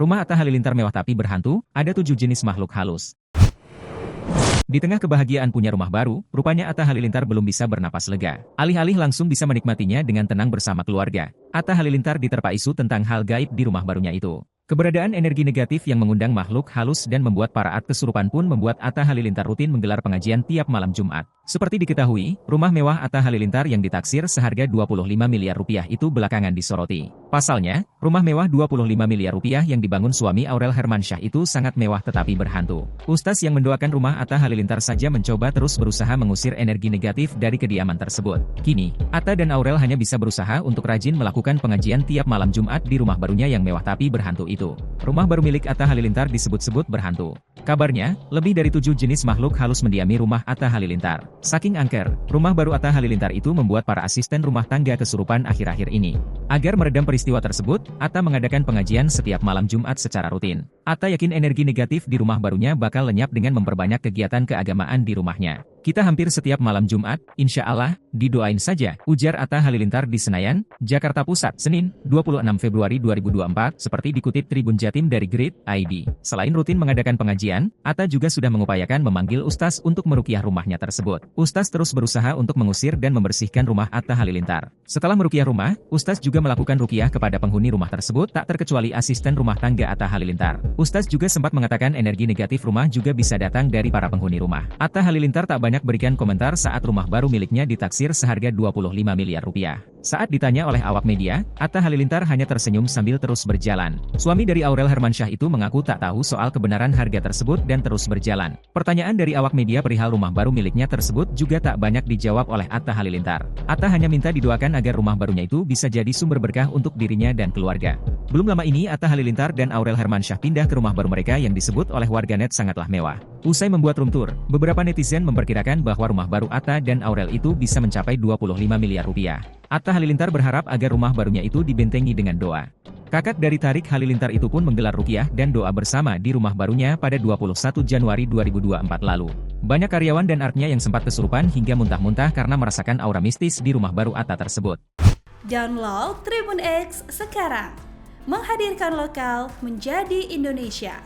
Rumah Atta Halilintar mewah tapi berhantu, ada 7 jenis makhluk halus. Di tengah kebahagiaan punya rumah baru, rupanya Atta Halilintar belum bisa bernapas lega. Alih-alih langsung bisa menikmatinya dengan tenang bersama keluarga, Atta Halilintar diterpa isu tentang hal gaib di rumah barunya itu. Keberadaan energi negatif yang mengundang makhluk halus dan membuat para at kesurupan pun membuat Atta Halilintar rutin menggelar pengajian tiap malam Jumat. Seperti diketahui, rumah mewah Atta Halilintar yang ditaksir seharga 25 miliar rupiah itu belakangan disoroti. Pasalnya, rumah mewah 25 miliar rupiah yang dibangun suami Aurel Hermansyah itu sangat mewah tetapi berhantu. Ustaz yang mendoakan rumah Atta Halilintar saja mencoba terus berusaha mengusir energi negatif dari kediaman tersebut. Kini, Atta dan Aurel hanya bisa berusaha untuk rajin melakukan pengajian tiap malam Jumat di rumah barunya yang mewah tapi berhantu itu. Rumah baru milik Atta Halilintar disebut-sebut berhantu. Kabarnya, lebih dari 7 jenis makhluk halus mendiami rumah Atta Halilintar. Saking angker, rumah baru Atta Halilintar itu membuat para asisten rumah tangga kesurupan akhir-akhir ini. Agar meredam peristiwa tersebut, Atta mengadakan pengajian setiap malam Jumat secara rutin. Atta yakin energi negatif di rumah barunya bakal lenyap dengan memperbanyak kegiatan keagamaan di rumahnya. Kita hampir setiap malam Jumat, insya Allah, didoain saja, ujar Atta Halilintar di Senayan, Jakarta Pusat, Senin, 26 Februari 2024, seperti dikutip Tribun Jatim dari Grid ID. Selain rutin mengadakan pengajian, Atta juga sudah mengupayakan memanggil Ustaz untuk meruqyah rumahnya tersebut. Ustaz terus berusaha untuk mengusir dan membersihkan rumah Atta Halilintar. Setelah meruqyah rumah, Ustaz juga melakukan ruqyah kepada penghuni rumah tersebut, tak terkecuali asisten rumah tangga Atta Halilintar. Ustaz juga sempat mengatakan energi negatif rumah juga bisa datang dari para penghuni rumah. Atta Halilintar tak banyak berikan komentar saat rumah baru miliknya ditaksir seharga 25 miliar rupiah. Saat ditanya oleh awak media, Atta Halilintar hanya tersenyum sambil terus berjalan. Suami dari Aurel Hermansyah itu mengaku tak tahu soal kebenaran harga tersebut dan terus berjalan. Pertanyaan dari awak media perihal rumah baru miliknya tersebut juga tak banyak dijawab oleh Atta Halilintar. Atta hanya minta didoakan agar rumah barunya itu bisa jadi sumber berkah untuk dirinya dan keluarga. Belum lama ini Atta Halilintar dan Aurel Hermansyah pindah ke rumah baru mereka yang disebut oleh warganet sangatlah mewah. Usai membuat room tour, beberapa netizen memperkirakan bahwa rumah baru Atta dan Aurel itu bisa mencapai 25 miliar rupiah. Atta Halilintar berharap agar rumah barunya itu dibentengi dengan doa. Kakak dari Tarik Halilintar itu pun menggelar ruqyah dan doa bersama di rumah barunya pada 21 Januari 2024 lalu. Banyak karyawan dan artnya yang sempat kesurupan hingga muntah-muntah karena merasakan aura mistis di rumah baru Atta tersebut. Download Tribun X sekarang, menghadirkan lokal menjadi Indonesia.